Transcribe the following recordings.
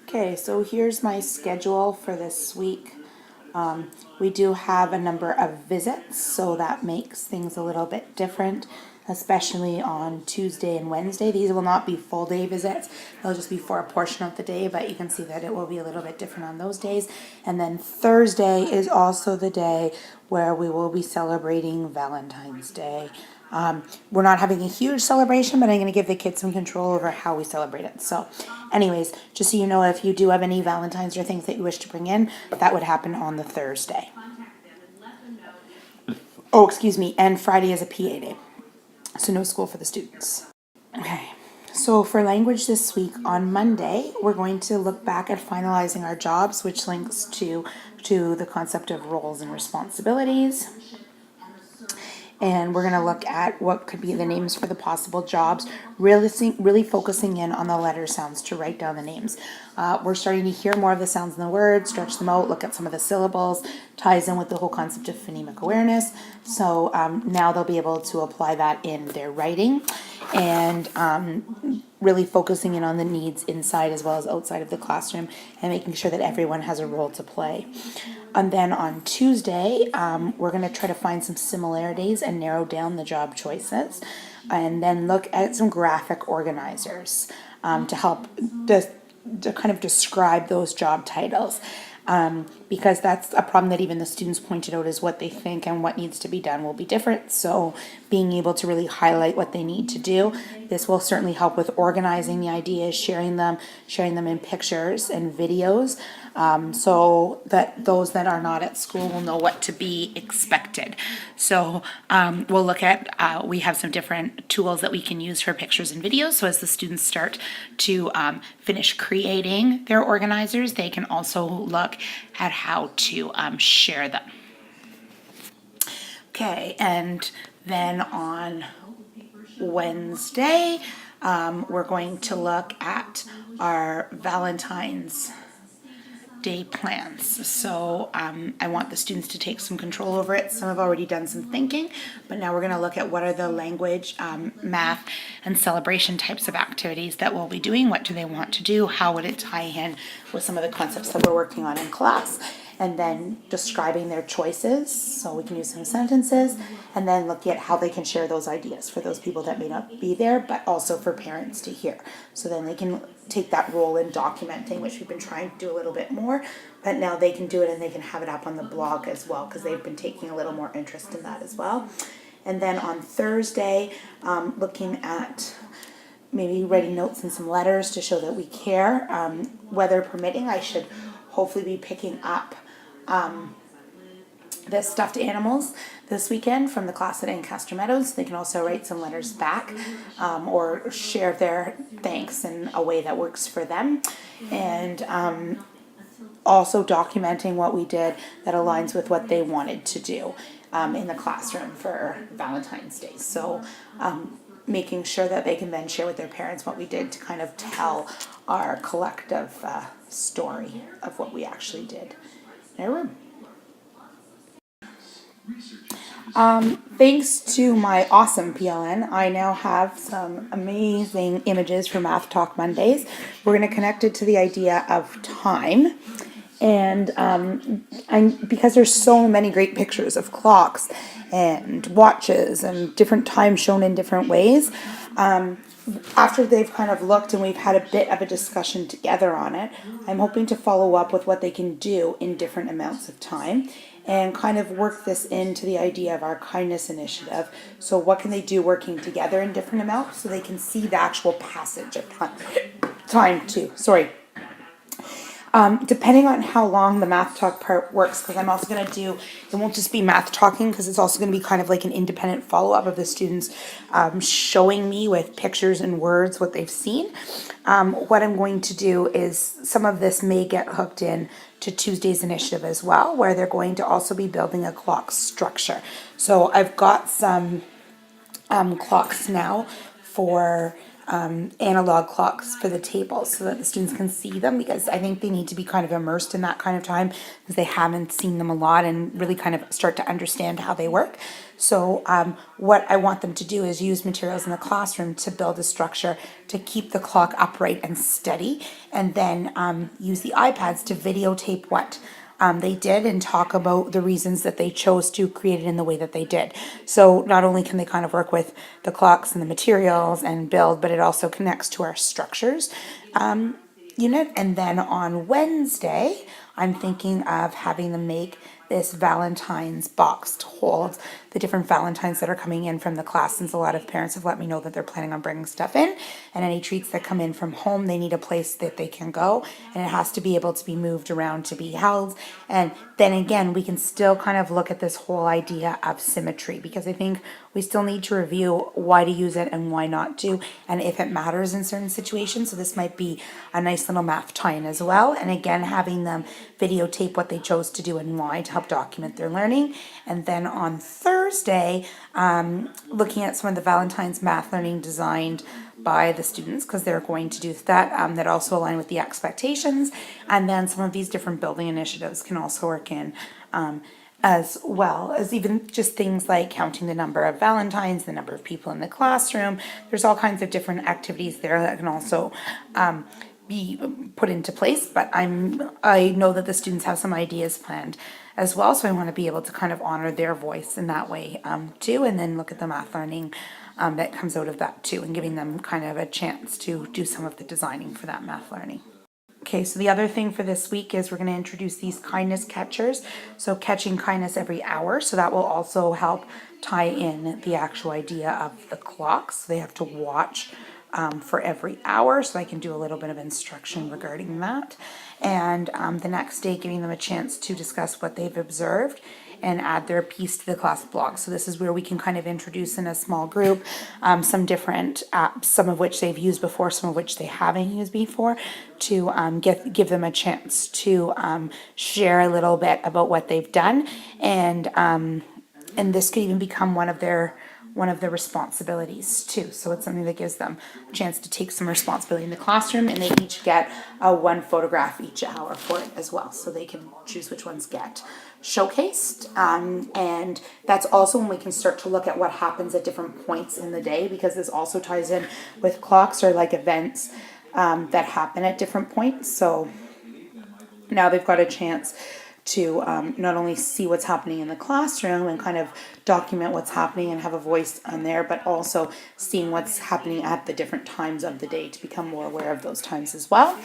Okay, so here's my schedule for this week. We do have a number of visits, so that makes things a little bit different, especially on Tuesday and Wednesday. These will not be full day visits, they'll just be for a portion of the day, but you can see that it will be a little bit different on those days. And then Thursday is also the day where we will be celebrating Valentine's Day. We're not having a huge celebration, but I'm going to give the kids some control over how we celebrate it. So, anyways, just so you know, if you do have any Valentine's or things that you wish to bring in, that would happen on the Thursday. Oh, excuse me, and Friday is a PA day, so no school for the students. Okay, so for language this week, on Monday, we're going to look back at finalizing our jobs, which links to the concept of roles and responsibilities. And we're going to look at what could be the names for the possible jobs, really focusing in on the letter sounds to write down the names. We're starting to hear more of the sounds in the words, stretch them out, look at some of the syllables, ties in with the whole concept of phonemic awareness. So now they'll be able to apply that in their writing, and really focusing in on the needs inside as well as outside of the classroom, and making sure that everyone has a role to play. And then on Tuesday, we're going to try to find some similarities and narrow down the job choices, and then look at some graphic organizers to help to kind of describe those job titles. Because that's a problem that even the students pointed out, is what they think and what needs to be done will be different. So being able to really highlight what they need to do, this will certainly help with organizing the ideas, sharing them in pictures and videos, so that those that are not at school will know what to be expected. So we'll look at, we have some different tools that we can use for pictures and videos. So as the students start to finish creating their organizers, they can also look at how to share them. Okay, and then on Wednesday, we're going to look at our Valentine's Day plans. So I want the students to take some control over it. Some have already done some thinking, but now we're going to look at what are the language, math, and celebration types of activities that we'll be doing. What do they want to do? How would it tie in with some of the concepts that we're working on in class? And then describing their choices, so we can use some sentences, and then look at how they can share those ideas for those people that may not be there, but also for parents to hear. So then they can take that role in documenting, which we've been trying to do a little bit more, but now they can do it and they can have it up on the blog as well, because they've been taking a little more interest in that as well. And then on Thursday, looking at maybe writing notes and some letters to show that we care. Weather permitting, I should hopefully be picking up the stuffed animals this weekend from the class at Ancaster Meadows. They can also write some letters back, or share their thanks in a way that works for them. And also documenting what we did that aligns with what they wanted to do in the classroom for Valentine's Day. So making sure that they can then share with their parents what we did to kind of tell our collective story of what we actually did in our room. Thanks to my awesome PLN, I now have some amazing images for Math Talk Mondays. We're going to connect it to the idea of time. And because there's so many great pictures of clocks and watches and different times shown in different ways, after they've kind of looked and we've had a bit of a discussion together on it, I'm hoping to follow up with what they can do in different amounts of time, and kind of work this into the idea of our kindness initiative. So what can they do working together in different amounts so they can see the actual passage of time too. Sorry. Depending on how long the math talk part works, because I'm also going to do, it won't just be math talking, because it's also going to be kind of like an independent follow-up of the students showing me with pictures and words what they've seen. What I'm going to do is, some of this may get hooked in to Tuesday's initiative as well, where they're going to also be building a clock structure. So I've got some clocks now for analog clocks for the tables so that the students can see them, because I think they need to be kind of immersed in that kind of time because they haven't seen them a lot and really kind of start to understand how they work. So what I want them to do is use materials in the classroom to build a structure to keep the clock upright and steady, and then use the iPads to videotape what they did and talk about the reasons that they chose to create it in the way that they did. So not only can they kind of work with the clocks and the materials and build, but it also connects to our structures unit. And then on Wednesday, I'm thinking of having them make this Valentine's box to hold the different Valentines that are coming in from the class, since a lot of parents have let me know that they're planning on bringing stuff in, and any treats that come in from home, they need a place that they can go, and it has to be able to be moved around to be held. And then again, we can still kind of look at this whole idea of symmetry, because I think we still need to review why to use it and why not to, and if it matters in certain situations. So this might be a nice little math tie-in as well. And again, having them videotape what they chose to do and why to help document their learning. And then on Thursday, looking at some of the Valentine's math learning designed by the students, because they're going to do that, that also align with the expectations. And then some of these different building initiatives can also work in as well as even just things like counting the number of Valentines, the number of people in the classroom. There's all kinds of different activities there that can also be put into place, but I know that the students have some ideas planned as well, so I want to be able to kind of honor their voice in that way too, and then look at the math learning that comes out of that too, and giving them kind of a chance to do some of the designing for that math learning. Okay, so the other thing for this week is we're going to introduce these kindness catchers. So catching kindness every hour. So that will also help tie in the actual idea of the clocks. So they have to watch for every hour. So I can do a little bit of instruction regarding that. And the next day, giving them a chance to discuss what they've observed and add their piece to the class blog. So this is where we can kind of introduce in a small group some different apps, some of which they've used before, some of which they haven't used before, to give them a chance to share a little bit about what they've done. And this could even become one of their responsibilities too. So it's something that gives them a chance to take some responsibility in the classroom, and they each get one photograph each hour for it as well. So they can choose which ones get showcased. And that's also when we can start to look at what happens at different points in the day, because this also ties in with clocks or like events that happen at different points. So now they've got a chance to not only see what's happening in the classroom and kind of document what's happening and have a voice on there, but also seeing what's happening at the different times of the day to become more aware of those times as well.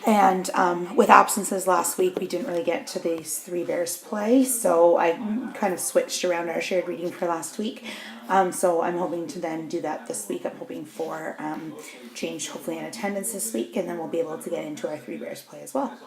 And with absences last week, we didn't really get to these Three Bears play, so I kind of switched around our shared reading for last week. So I'm hoping to then do that this week. I'm hoping for change, hopefully in attendance this week, and then we'll be able to get into our Three Bears play as well.